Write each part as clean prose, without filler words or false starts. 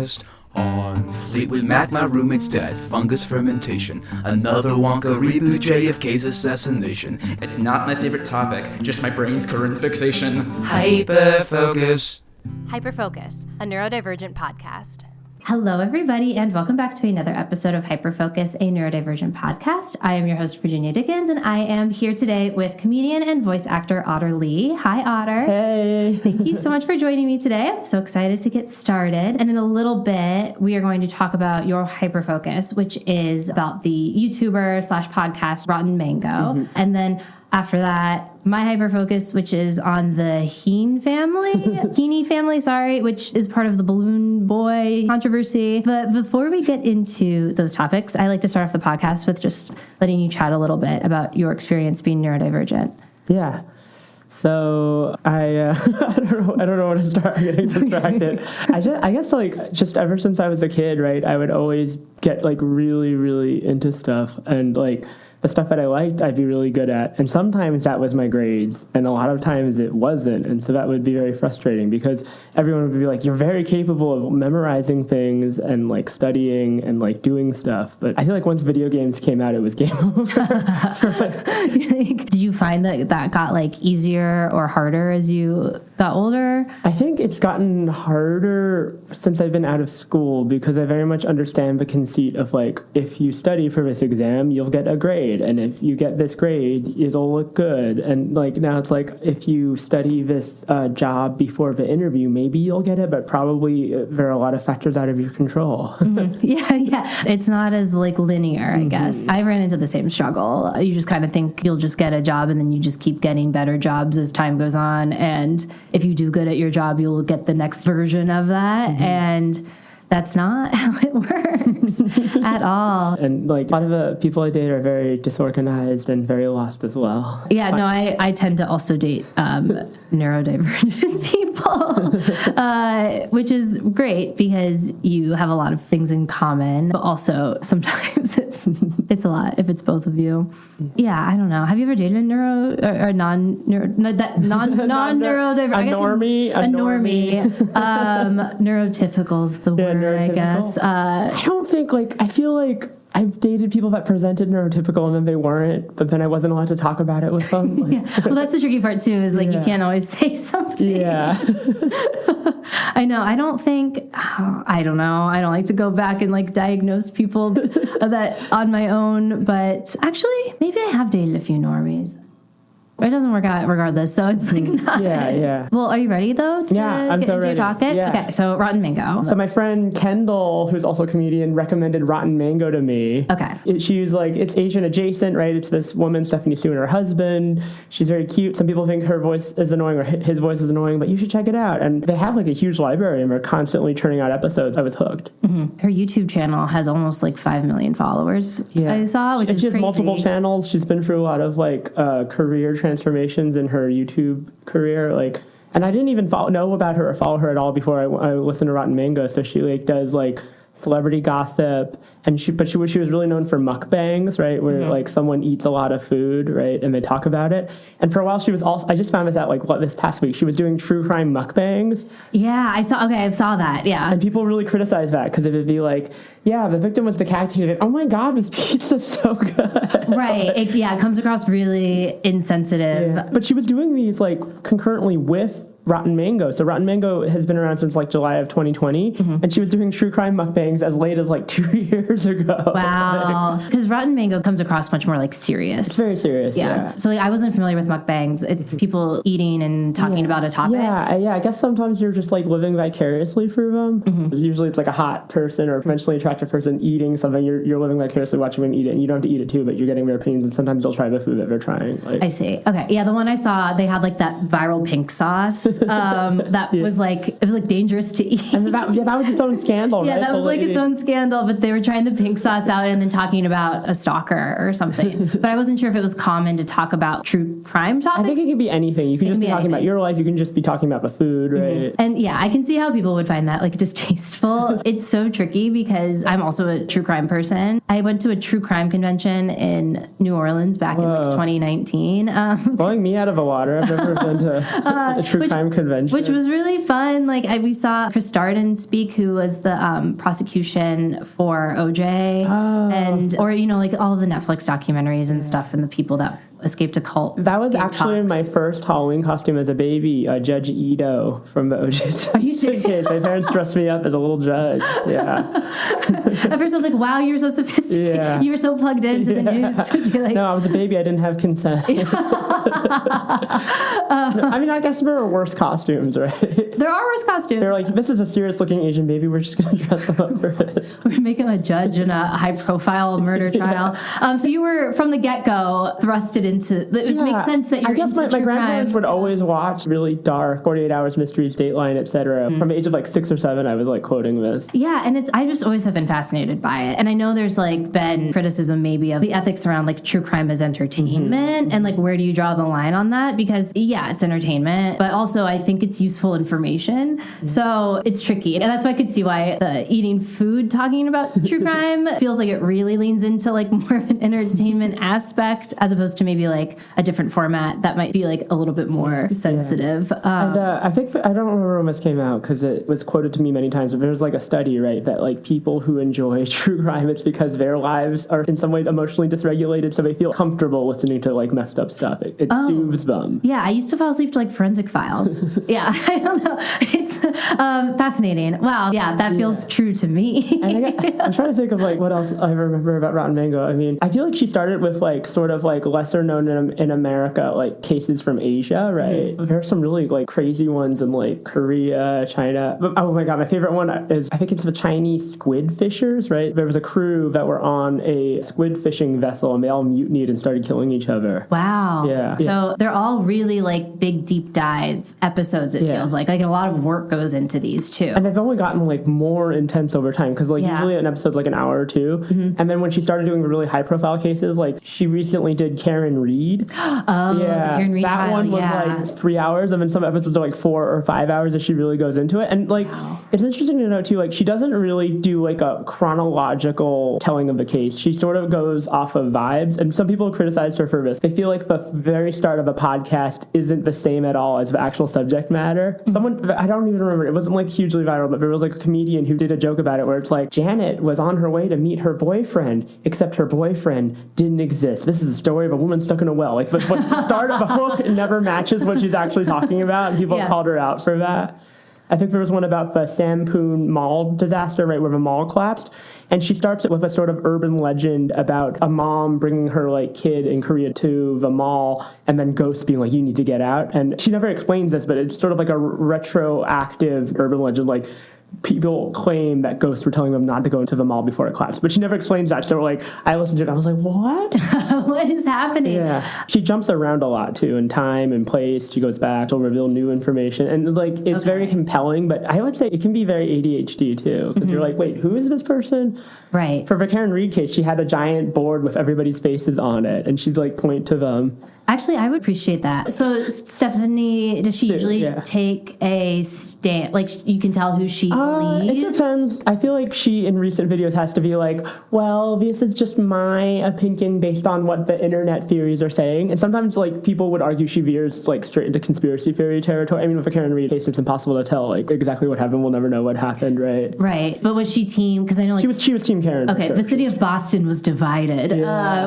test. On Fleetwood Mac, my roommate's dead. Fungus fermentation. Another Wonka reboot, JFK's assassination. It's not my favorite topic, just my brain's current fixation. Hyperfocus. Hyperfocus, a neurodivergent podcast. Hello, everybody, and welcome back to another episode of Hyperfocus, a neurodivergent podcast. I am your host, Virginia Dickens, and I am here today with comedian and voice actor Otter Lee. Hi, Otter. Hey. Thank you so much for joining me today. I'm so excited to get started. And in a little bit, we are going to talk about your Hyperfocus, which is about the YouTuber / podcast Rotten Mango. Mm-hmm. And then after that, my Hyperfocus, which is on the Heaney family, which is part of the Balloon Boy controversy. But before we get into those topics, I like to start off the podcast with just letting you chat a little bit about your experience being neurodivergent. Yeah. So I don't know where to start. I'm getting distracted. I guess just ever since I was a kid, right, I would always get really, really into stuff, and the stuff that I liked, I'd be really good at. And sometimes that was my grades, and a lot of times it wasn't. And so that would be very frustrating because everyone would be like, you're very capable of memorizing things and studying and doing stuff. But I feel like once video games came out, it was game over. Did you find that got easier or harder as you got older? I think it's gotten harder since I've been out of school because I very much understand the conceit of if you study for this exam, you'll get a grade. And if you get this grade, it'll look good. And now it's if you study this job before the interview, maybe you'll get it, but probably there are a lot of factors out of your control. Mm-hmm. Yeah. It's not as linear, I guess. I ran into the same struggle. You just kind of think you'll just get a job and then you just keep getting better jobs as time goes on. And if you do good at your job, you'll get the next version of that. Mm-hmm. And that's not how it works at all. And a lot of the people I date are very disorganized and very lost as well. Yeah, no, I tend to also date neurodivergent people, which is great because you have a lot of things in common, but also sometimes it's a lot if it's both of you. Yeah, I don't know. Have you ever dated a non-neurodivergent? A normie. Neurotypical's the word. I guess. I don't think, I feel like I've dated people that presented neurotypical and then they weren't, but then I wasn't allowed to talk about it with them. Yeah. Well, that's the tricky part, too, is you can't always say something. Yeah. I know. I don't know. I don't like to go back and diagnose people that on my own, but actually, maybe I have dated a few normies. It doesn't work out regardless, so it's not. Yeah. Well, are you ready, though, to get into your topic? Yeah. Okay, so Rotten Mango. So my friend Kendall, who's also a comedian, recommended Rotten Mango to me. Okay. She's it's Asian adjacent, right? It's this woman, Stephanie Sue, and her husband. She's very cute. Some people think her voice is annoying or his voice is annoying, but you should check it out. And they have a huge library and they're constantly churning out episodes. I was hooked. Mm-hmm. Her YouTube channel has almost 5 million followers, I saw, which is she has crazy. Multiple channels. She's been through a lot of career transformations in her YouTube career, and I didn't even know about her or follow her at all before I listened to Rotten Mango. So she does celebrity gossip, and she was really known for mukbangs, right, where mm-hmm. Someone eats a lot of food, right, and they talk about it. And for a while she was also, I just found this out this past week, she was doing true crime mukbangs. Yeah, I saw that. Yeah, and people really criticize that because it would be the victim was decapitated. Oh my God, this pizza's so good. Right. It comes across really insensitive. Yeah. But she was doing these concurrently with Rotten Mango. So Rotten Mango has been around since July of 2020, mm-hmm. and she was doing true crime mukbangs as late as 2 years ago. Wow. Because Rotten Mango comes across much more serious. It's very serious. Yeah. So I wasn't familiar with mukbangs. It's people eating and talking about a topic. Yeah. I guess sometimes you're just living vicariously through them. Mm-hmm. Usually it's a hot person or conventionally attractive person eating something. You're living vicariously watching them eat it, and you don't have to eat it too, but you're getting their opinions, and sometimes they'll try the food that they're trying. I see. Okay. Yeah, the one I saw, they had that viral pink sauce. That was it was dangerous to eat. And that was its own scandal, right? Yeah, that was its own scandal, but they were trying the pink sauce out and then talking about a stalker or something. But I wasn't sure if it was common to talk about true crime topics. I think it could be anything. You can just be talking about your life. You can just be talking about the food, right? Mm-hmm. And I can see how people would find that distasteful. It's so tricky because I'm also a true crime person. I went to a true crime convention in New Orleans back in 2019. Blowing me out of the water. I've never been to a true crime crime convention. Which was really fun. Like we saw Chris Darden speak, who was the prosecution for OJ, and or like all of the Netflix documentaries and stuff, and the people that escaped a cult. That was actually my first Halloween costume as a baby, Judge Ito from the OJ. Are you serious? My parents dressed me up as a little judge. Yeah. At first I was like, wow, you're so sophisticated. Yeah. You were so plugged into the news. No, I was a baby. I didn't have consent. I mean, I guess there are worse costumes, right? There are worse costumes. They're like, this is a serious-looking Asian baby. We're just going to dress them up for it. We're making a judge in a high-profile murder trial. So you were, from the get-go, thrusted into... It makes sense that you're into true crime. I guess my grandparents would always watch really dark, 48 Hours Mysteries, Dateline, etc. From the age of like 6 or 7, I was like quoting this. Yeah, and I just always have been fascinated by it. And I know there's like been criticism maybe of the ethics around like true crime as entertainment, and like where do you draw the line on that? Because yeah, it's entertainment, but also I think it's useful information. So it's tricky. And that's why I could see why the eating food talking about true crime feels like it really leans into like more of an entertainment aspect as opposed to maybe like a different format that might be like a little bit more sensitive. And I think, I don't remember when this came out because it was quoted to me many times, but there's like a study, right, that like people who enjoy true crime, it's because their lives are in some way emotionally dysregulated, so they feel comfortable listening to like messed up stuff. It soothes them. Yeah, I used to fall asleep to like Forensic Files. Yeah, I don't know. It's fascinating. Wow, yeah, that feels true to me. I'm trying to think of like what else I remember about Rotten Mango. I mean, I feel like she started with like sort of like lesser known in America, like cases from Asia, right? There are some really like crazy ones in like Korea, China. Oh my God, my favorite one is, I think it's the Chinese squid fishers, right? There was a crew that were on a squid fishing vessel and they all mutinied and started killing each other. Wow. Yeah. So they're all really like big deep dive episodes, it feels like. Like a lot of work goes into these too. And they've only gotten like more intense over time because like usually an episode's like an hour or two. And then when she started doing the really high profile cases, like she recently did Karen Reed. The Karen Reed that trial, one was like 3 hours, and then some episodes are like 4 or 5 hours as she really goes into it. And like it's interesting to note too, like she doesn't really do like a chronological telling of the case. She sort of goes off of vibes, and some people criticized her for this. They feel like the very start of a podcast isn't the same at all as the actual subject matter. Someone, I don't even remember, it wasn't like hugely viral, but there was like a comedian who did a joke about it where it's like, Janet was on her way to meet her boyfriend, except her boyfriend didn't exist. This is a story of a woman stuck in a well. Like the start of a hook never matches what she's actually talking about, and people called her out for that. I think there was one about the Sampoon Mall disaster, right, where the mall collapsed. And she starts it with a sort of urban legend about a mom bringing her, like, kid in Korea to the mall and then ghosts being like, you need to get out. And she never explains this, but it's sort of like a retroactive urban legend, like, people claim that ghosts were telling them not to go into the mall before it collapsed. But she never explains that. So, like, I listened to it and I was like, what? What is happening? Yeah. She jumps around a lot, too, in time and place. She goes back. She'll reveal new information. And, like, it's very compelling. But I would say it can be very ADHD, too. Because you're like, wait, who is this person? Right. For the Karen Reed case, she had a giant board with everybody's faces on it. And she'd, like, point to them. Actually, I would appreciate that. So, Stephanie, does she usually take a stand? Like, you can tell who she believes? It depends. I feel like she, in recent videos, has to be like, well, this is just my opinion based on what the internet theories are saying. And sometimes, like, people would argue she veers, like, straight into conspiracy theory territory. I mean, with the Karen Reed case, it's impossible to tell, like, exactly what happened. We'll never know what happened, right? Right. But was she team? Because I know, like... She was team Karen. Okay, the city of Boston was divided,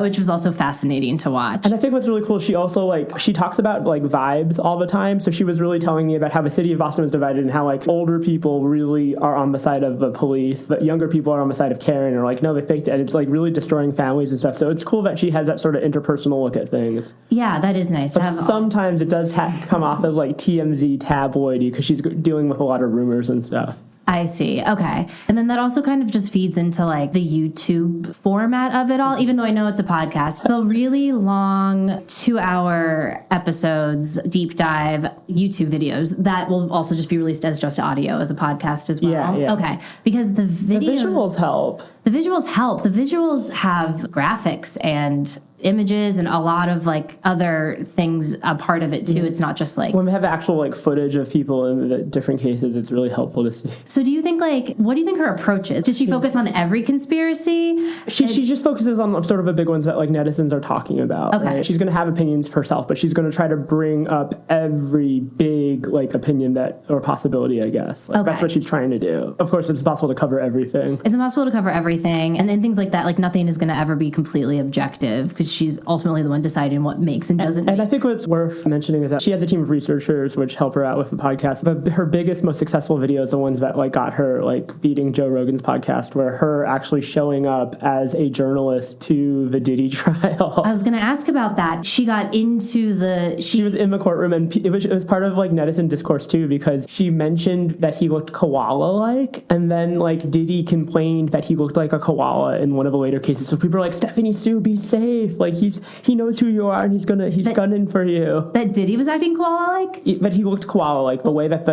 which was also fascinating to watch. And I think what's really cool, she also, like, she talks about, like, vibes all the time. So she was really telling me about how the city of Boston was divided and how, like, older people really are on the side of the police, but younger people are on the side of Karen and are like, no, they faked it. And it's, like, really destroying families and stuff. So it's cool that she has that sort of interpersonal look at things. Yeah, that is nice. But sometimes it does come off as, like, TMZ tabloidy because she's dealing with a lot of rumors and stuff. I see. Okay. And then that also kind of just feeds into like the YouTube format of it all, even though I know it's a podcast. The really long 2-hour episodes, deep dive YouTube videos that will also just be released as just audio as a podcast as well. Yeah. Okay. Because the visuals help. The visuals help. The visuals have graphics and images and a lot of like other things a part of it too. It's not just like when we have actual like footage of people in the different cases, it's really helpful to see. So do you think like what do you think her approach is? Does she focus on every conspiracy? She just focuses on sort of the big ones that like netizens are talking about. Okay. Right? She's going to have opinions herself, but she's going to try to bring up every big vague like opinion that or possibility, I guess. Like, Okay. That's what she's trying to do. Of course, it's impossible to cover everything. It's impossible to cover everything. And then things like that, like nothing is going to ever be completely objective because she's ultimately the one deciding what makes and doesn't And I make. think what's worth mentioning is that she has a team of researchers which help her out with the podcast. But her biggest, most successful videos, the ones that like got her like beating Joe Rogan's podcast, were her actually showing up as a journalist to the Diddy trial. I was going to ask about that. She got into She was in the courtroom, and it was part of like netizen discourse too, because she mentioned that he looked koala-like, and then like Diddy complained that he looked like a koala in one of the later cases. So people are like, Stephanie Sue, be safe. Like he knows who you are, and he's gunning for you. that Diddy was acting koala-like? But he looked koala-like, the way that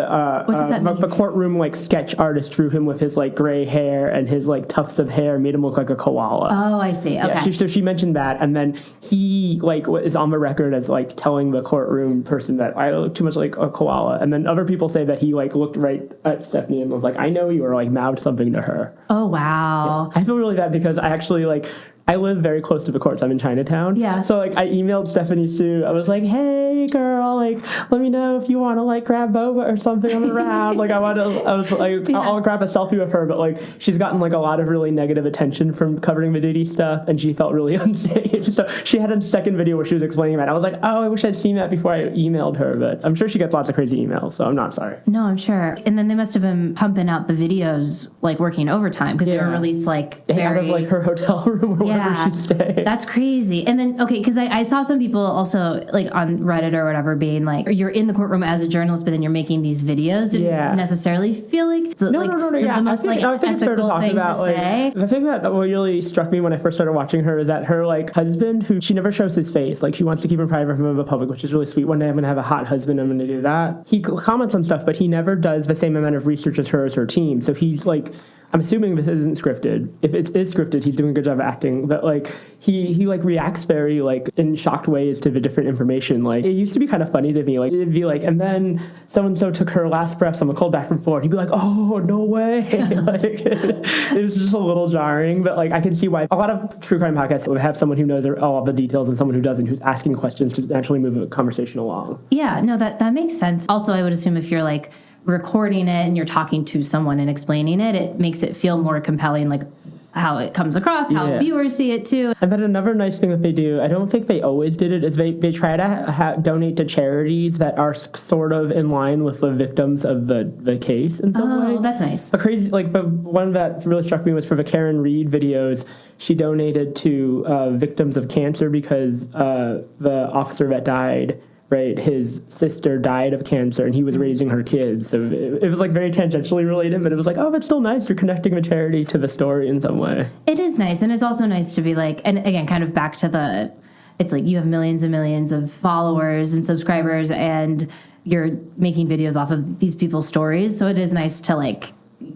What does that mean? the courtroom like sketch artist drew him with his like gray hair and his like tufts of hair, made him look like a koala. Oh, I see. Okay. Yeah, so she mentioned that, and then he like is on the record as like telling the courtroom person that I look too much like a koala, and then other people say that he like looked right at Stephanie and was like, I know you, or like mouthed something to her. Oh, wow. I feel really bad because I actually like I live very close to the courts. I'm in Chinatown. Yeah. So like I emailed Stephanie Sue. I was like, hey girl, like let me know if you want to like grab boba or something. I'm around. Like I was like Yeah. I'll grab a selfie with her, but like she's gotten like a lot of really negative attention from covering the Diddy stuff, and she felt really unsafe. So she had a second video where she was explaining that. I was like, oh, I wish I'd seen that before I emailed her, but I'm sure she gets lots of crazy emails, so I'm not sorry. No, I'm sure. And then they must have been pumping out the videos, like working overtime, because they were Yeah. released like Out of like her hotel room or wherever she stayed. That's crazy. And then, okay, because I saw some people also like on Reddit or whatever being like, you're in the courtroom as a journalist, but then you're making these videos. Didn't necessarily feel like No. the most I think it's fair to ethical talk thing about. to Like, say. the thing that really struck me when I first started watching her is that her like husband, who she never shows his face, like she wants to keep him private from the public, which is really sweet. One day I'm gonna have a hot husband. I'm gonna do that. He comments on stuff, but he never does the same amount of research as her team. So he's like, I'm assuming this isn't scripted. If it is scripted, he's doing a good job of acting. But like he like reacts very like in shocked ways to the different information. Like it used to be kind of funny to me. Like it'd be like, and then so and so took her last breath on the cold back from floor. And he'd be like, oh no way. Like it was just a little jarring. But like I can see why a lot of true crime podcasts would have someone who knows all of the details and someone who doesn't, who's asking questions to naturally move a conversation along. Yeah, no, that makes sense. Also, I would assume if you're like recording it and you're talking to someone and explaining it, it makes it feel more compelling, like how it comes across, how viewers see it too. And then another nice thing that they do, I don't think they always did it, is they try to donate to charities that are sort of in line with the victims of the case in some way. Oh, that's nice. A crazy, like the one that really struck me was for the Karen Reed videos. She donated to victims of cancer because the officer that died, right, his sister died of cancer and he was raising her kids. So it was like very tangentially related, but it was like, oh, it's still nice. You're connecting the charity to the story in some way. It is nice. And it's also nice to be like, and again, kind of back to it's like you have millions and millions of followers and subscribers and you're making videos off of these people's stories. So it is nice to like,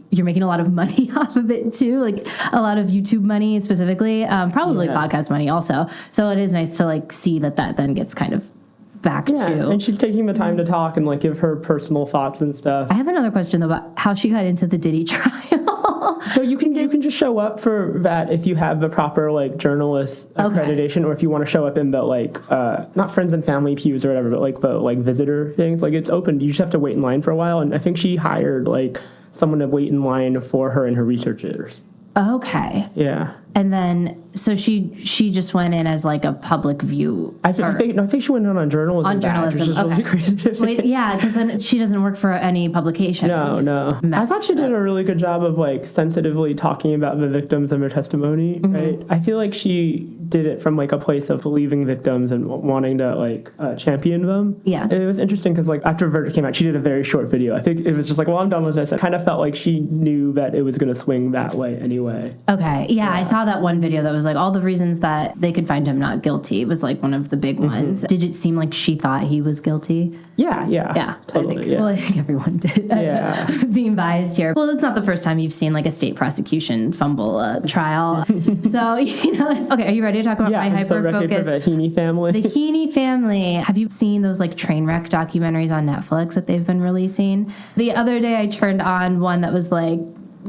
you're making a lot of money off of it too, like a lot of YouTube money specifically, probably podcast money also. So it is nice to like see that then gets kind of back to. And she's taking the time to talk and like give her personal thoughts and stuff. I have another question though about how she got into the Diddy trial. So you can just show up for that if you have the proper like journalist accreditation, or if you want to show up in the like not friends and family pews or whatever, but like the like visitor things. Like it's open. You just have to wait in line for a while. And I think she hired like someone to wait in line for her and her researchers. Okay. Yeah. And then, so she just went in as like a public view. I think she went on journalism. On journalism, which is really crazy to me. Wait, yeah, because then she doesn't work for any publication. No. I thought she did a really good job of like sensitively talking about the victims and their testimony, right? I feel like she did it from like a place of believing victims and wanting to like champion them. Yeah. It was interesting because like after verdict came out, she did a very short video. I think it was just like, well, I'm done with this. I kind of felt like she knew that it was going to swing that way anyway. Okay. Yeah, I saw that one video that was like all the reasons that they could find him not guilty. It was like one of the big ones. Did it seem like she thought he was guilty? Yeah. Totally, Well, I think everyone did. Yeah. Being biased here. Well, it's not the first time you've seen like a state prosecution fumble a trial. So, okay, are you ready to talk about my so ready hyper-focus? for the Heaney family. The Heaney family. Have you seen those like train wreck documentaries on Netflix that they've been releasing? The other day I turned on one that was like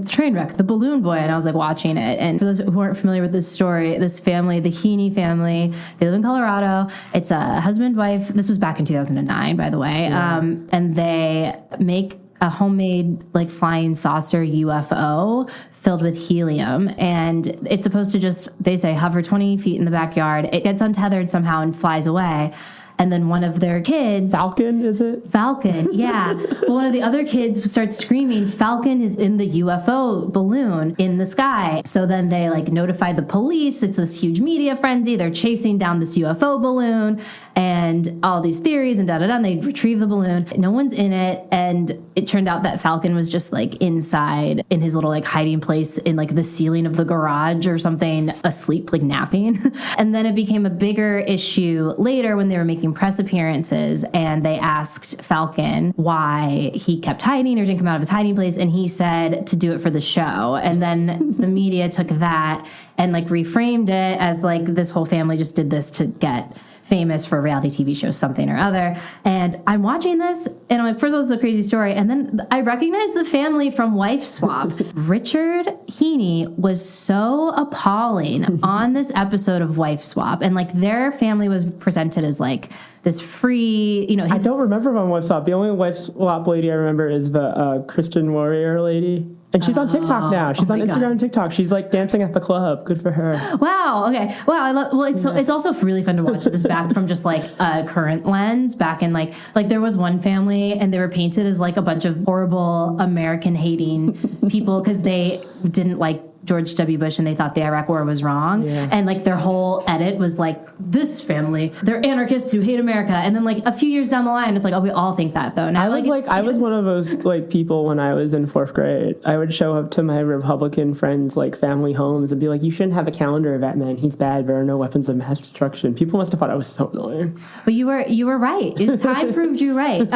train wreck, the Balloon Boy, and I was like watching it. And for those who aren't familiar with this story, this family, the Heaney family, they live in Colorado. It's a husband, wife. This was back in 2009, by the way. And they make a homemade like flying saucer UFO filled with helium, and it's supposed to just, they say, hover 20 feet in the backyard. It gets untethered somehow and flies away. And then one of their kids... Falcon, is it? Falcon, yeah. But one of the other kids starts screaming, Falcon is in the UFO balloon in the sky. So then they like notify the police. It's this huge media frenzy. They're chasing down this UFO balloon and all these theories and da-da-da. And they retrieve the balloon. No one's in it. And it turned out that Falcon was just like inside in his little like hiding place in like the ceiling of the garage or something, asleep, like napping. And then it became a bigger issue later when they were making press appearances, and they asked Falcon why he kept hiding or didn't come out of his hiding place, and he said to do it for the show. And then the media took that and like reframed it as like this whole family just did this to get famous for a reality TV show, something or other. And I'm watching this, and I'm like, first of all, this is a crazy story. And then I recognize the family from Wife Swap. Richard Heaney was so appalling on this episode of Wife Swap. And like their family was presented as like this free, you know. I don't remember on Wife Swap. The only Wife Swap lady I remember is the Christian Warrior lady. And she's on TikTok now. She's on Instagram and TikTok. She's like dancing at the club. Good for her. Wow. Okay. Wow. I love. Well, it's also really fun to watch this back from just like a current lens. Back in like there was one family and they were painted as like a bunch of horrible American hating people because they didn't like George W. Bush and they thought the Iraq War was wrong. Yeah. And like their whole edit was like, this family, they're anarchists who hate America. And then like a few years down the line, it's like, oh, we all think that though. Now, I was one of those like people when I was in 4th grade. I would show up to my Republican friends' like family homes and be like, you shouldn't have a calendar of that man. He's bad. There are no weapons of mass destruction. People must have thought I was so annoying. But you were right. Time proved you right.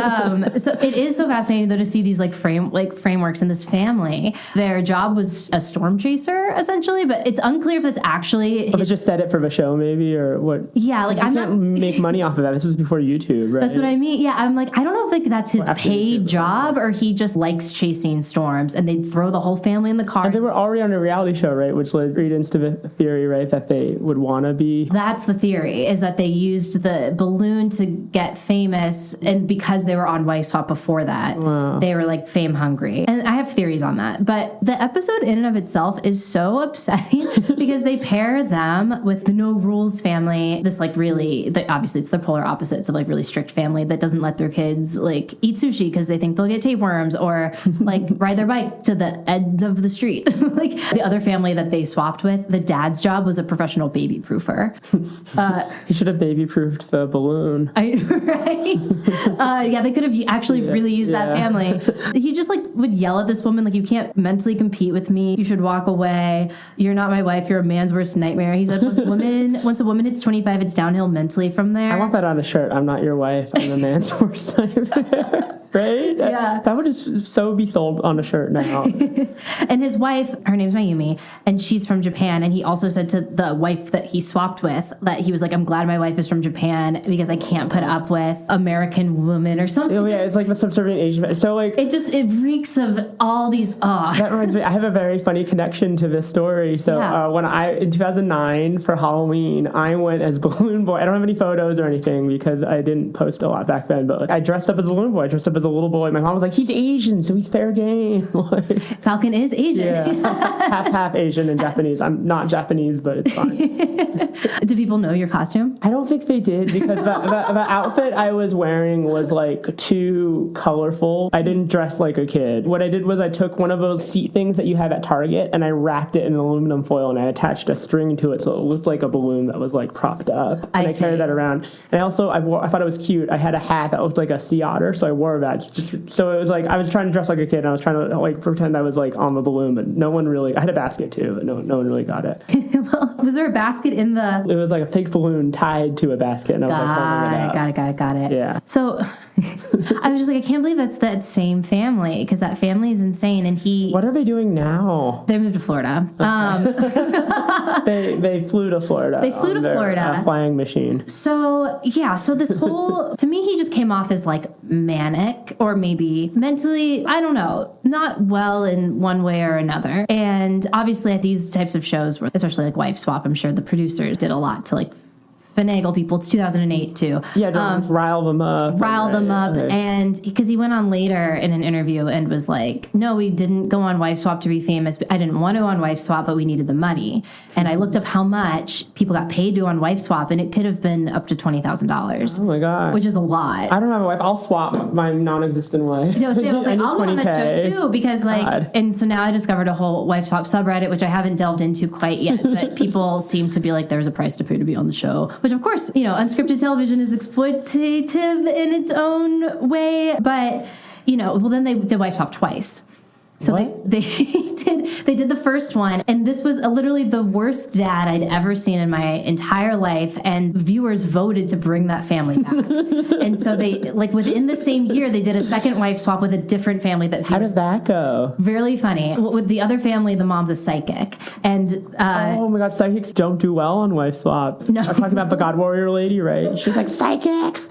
So it is so fascinating though to see these like frameworks in this family. Their job was a storm chaser essentially, but it's unclear if that's actually. Or just said it for the show maybe or what. Yeah, like I'm not make money off of that. This was before YouTube, right? That's what I mean. Yeah, I'm like I don't know if like that's his paid YouTube, job or he just likes chasing storms, and they'd throw the whole family in the car. And they were already on a reality show, right? Which leads into the theory, right, that they would want to be. That's the theory, is that they used the balloon to get famous, and because they were on Wife Swap before that, they were like fame hungry. And I have theories on that. But the episode in and of itself is so upsetting because they pair them with the No Rules family. This like really, obviously it's the polar opposites of like really strict family that doesn't let their kids like eat sushi because they think they'll get tapeworms or like ride their bike to the end of the street. Like the other family that they swapped with, the dad's job was a professional baby proofer. He should have baby proofed the balloon. Right? Yeah, they could have actually really used that family. He just like would yell at this woman like, you can't mentally compete with me. You should walk away. You're not my wife. You're a man's worst nightmare. He said once a woman hits 25, it's downhill mentally from there. I want that on a shirt. I'm not your wife. I'm a man's worst nightmare. Right? Yeah. That would just so be sold on a shirt now. And his wife, her name's Mayumi, and she's from Japan. And he also said to the wife that he swapped with that he was like, I'm glad my wife is from Japan because I can't put up with American women or something. Oh, yeah, it's like the subservient Asian. So like it reeks of all these. That reminds me. I have a very funny connection to this story. So when in 2009 for Halloween, I went as Balloon Boy. I don't have any photos or anything because I didn't post a lot back then. But like, I dressed up as Balloon Boy. I dressed up as a little boy. My mom was like, he's Asian, so he's fair game. Like, Falcon is Asian. Yeah, half Asian and Japanese. I'm not Japanese, but it's fine. Do people know your costume? I don't think they did because the outfit I was wearing was like too colorful. I didn't dress like a kid. What I did was I took one of those seat things that you have at Target and I wrapped it in aluminum foil and I attached a string to it so it looked like a balloon that was like propped up. And I carried that around. And I thought it was cute. I had a hat that looked like a sea otter, so I wore that. So it was like I was trying to dress like a kid and I was trying to like pretend I was like on the balloon, but no one really. I had a basket too, but no one really got it. Well, was there a basket in the? It was like a fake balloon tied to a basket, and I was like holding it up. Got it. Yeah. So I was just like, I can't believe that's that same family, because that family is insane. And What are they doing now? they moved to Florida. They flew to Florida. They flew to Florida. Flying machine. So this whole, to me, he just came off as like manic, or maybe mentally, I don't know, not well in one way or another. And obviously at these types of shows, especially like Wife Swap, I'm sure the producers did a lot to like finagle people. It's 2008 too. Yeah, to rile them up. Right. And because he went on later in an interview and was like, no, we didn't go on Wife Swap to be famous. I didn't want to go on Wife Swap, but we needed the money. And I looked up how much people got paid to go on Wife Swap, and it could have been up to $20,000. Oh my God. Which is a lot. I don't have a wife. I'll swap my non-existent wife. No, see, I was like, I'll go on that show too, because like, God. and so now I discovered a whole Wife Swap subreddit, which I haven't delved into quite yet, but people seem to be like, there's a price to pay to be on the show, which of course, unscripted television is exploitative in its own way, but then they did Wife Swap twice. So they did the first one, and this was literally the worst dad I'd ever seen in my entire life, and viewers voted to bring that family back. And so they, like, within the same year, they did a second Wife Swap with a different family that viewers... How did that go? Really funny. With the other family, the mom's a psychic, and oh my God, psychics don't do well on Wife Swap. No. I'm talking about the God Warrior lady, right? She's like, psychics.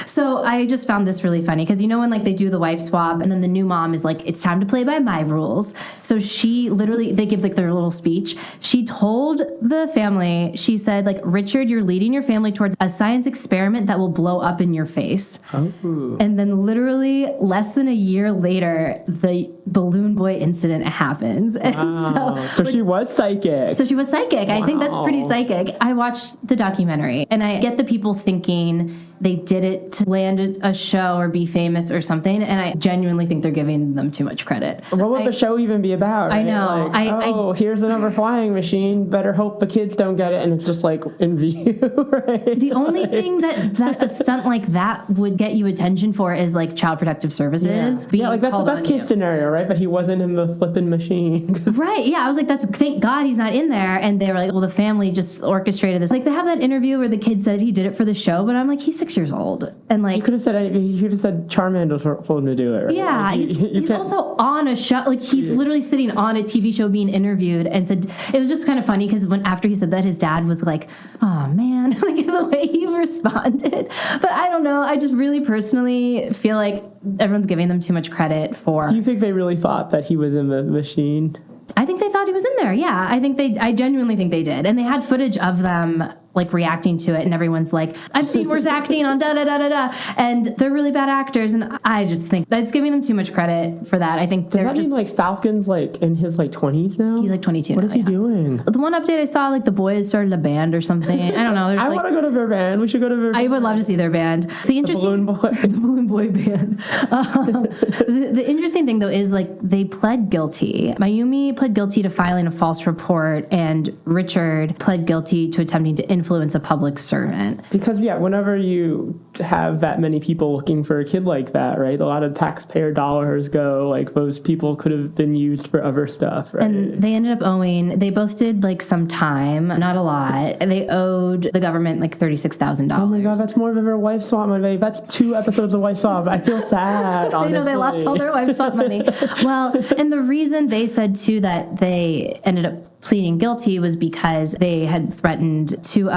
So I just found this really funny, because when like they do the Wife Swap, and then the new mom is like, it's time to play by my rules. So she literally, they give like their little speech. She told the family, she said, like, Richard, you're leading your family towards a science experiment that will blow up in your face. Oh. And then literally less than a year later, the Balloon Boy incident happens. And wow. So she was psychic. So she was psychic. Wow. I think that's pretty psychic. I watched the documentary, and I get the people thinking they did it to land a show or be famous or something, and I genuinely think they're giving them too much credit. What would the show even be about? Right? I know. Like, here's another flying machine. Better hope the kids don't get it, and it's just like in view. Right? The only thing that a stunt like that would get you attention for is like Child Protective Services. Yeah, like that's the best case scenario, right? But he wasn't in the flipping machine. Right. Yeah, I was like, thank God he's not in there. And they were like, well, the family just orchestrated this. Like, they have that interview where the kid said he did it for the show, but I'm like, he's 6 years old, and like, he could have said Charmander told him to do it. Right? Yeah, like, he's also on a show. Like, he's literally sitting on a TV show being interviewed, and said it was just kind of funny because after he said that, his dad was like, "Oh man," like the way he responded. But I don't know. I just really personally feel like everyone's giving them too much credit for. Do you think they really thought that he was in the machine? I think they thought he was in there. Yeah, I genuinely think they did. And they had footage of them like reacting to it, and everyone's like, I've seen worse acting on da-da-da-da-da, and they're really bad actors, and I just think that's giving them too much credit for that. I think Does that mean like Falcon's like in his like 20s now? He's like 22 What now, is he doing? The one update I saw, like the boys started a band or something. I don't know. I want to go to their band. We should go to their band. I would love to see their band. The Balloon Boy. The Balloon Boy band. The interesting thing, though, is like they pled guilty. Mayumi pled guilty to filing a false report, and Richard pled guilty to attempting to influence a public servant. Because, whenever you have that many people looking for a kid like that, right, a lot of taxpayer dollars go, like, those people could have been used for other stuff, right? And they ended up they both did, like, some time, not a lot, and they owed the government, like, $36,000. Oh, my God, that's more of a Wife Swap money. That's 2 episodes of Wife Swap. I feel sad, honestly. I know, they lost all their Wife Swap money. Well, and the reason they said, too, that they ended up pleading guilty was because they had threatened to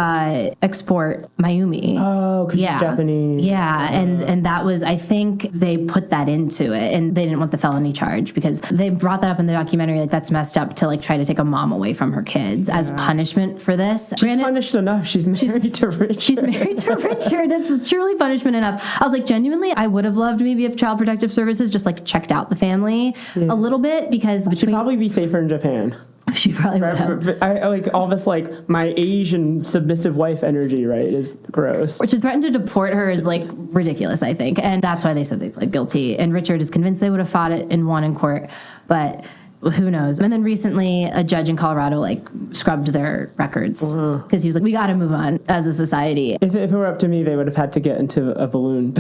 export Mayumi. Oh, because she's Japanese. Yeah, and that was, I think they put that into it, and they didn't want the felony charge because they brought that up in the documentary, like that's messed up to like try to take a mom away from her kids as punishment for this. She's punished enough. She's married to Richard. She's married to Richard. It's truly punishment enough. I was like, genuinely, I would have loved maybe if Child Protective Services just like checked out the family a little bit, because she'd probably be safer in Japan. She probably would have. I like all this, like, my Asian submissive wife energy, right, is gross. Or to threaten to deport her is, like, ridiculous, I think. And that's why they said they pled guilty. And Richard is convinced they would have fought it and won in court. But who knows? And then recently, a judge in Colorado, like, scrubbed their records. Because he was like, we got to move on as a society. If it were up to me, they would have had to get into a balloon.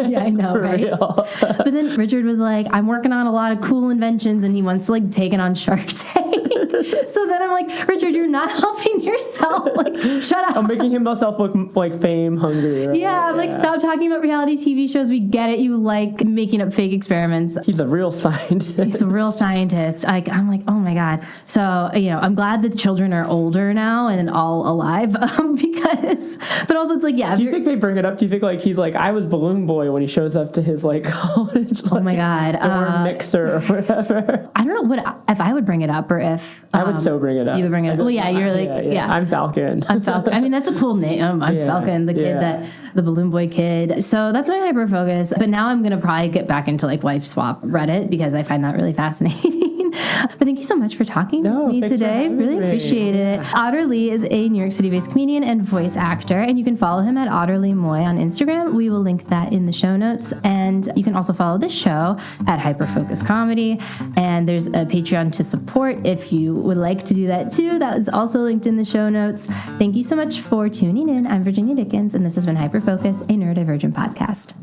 Yeah, I know, right? But then Richard was like, I'm working on a lot of cool inventions, and he wants to, like, take it on Shark Tank. So then I'm like, Richard, you're not helping yourself. Like, shut up. I'm making himself look like fame hungry. Right? Yeah, I'm like, stop talking about reality TV shows. We get it. You like making up fake experiments. He's a real scientist. He's a real scientist. Like, I'm like, oh my God. So, I'm glad that the children are older now and all alive because, but also it's like, yeah. Do you think they bring it up? Do you think like he's like, I was Balloon Boy when he shows up to his like college? Oh my God. Dorm mixer or whatever. I don't know if I would bring it up or if. I would so bring it up. You would bring it up. Well, yeah, you're like, yeah. I'm Falcon. I'm Falcon. I mean, that's a cool name. I'm Falcon, the kid the Balloon Boy kid. So that's my hyper focus. But now I'm going to probably get back into like wife swap Reddit because I find that really fascinating. But thank you so much for talking with me today. Really appreciate it. Otter Lee is a New York City-based comedian and voice actor, and you can follow him at Otter Lee Moy on Instagram. We will link that in the show notes. And you can also follow this show at Hyperfocus Comedy. And there's a Patreon to support if you would like to do that too. That is also linked in the show notes. Thank you so much for tuning in. I'm Virginia Dickens, and this has been Hyperfocus, a neurodivergent podcast.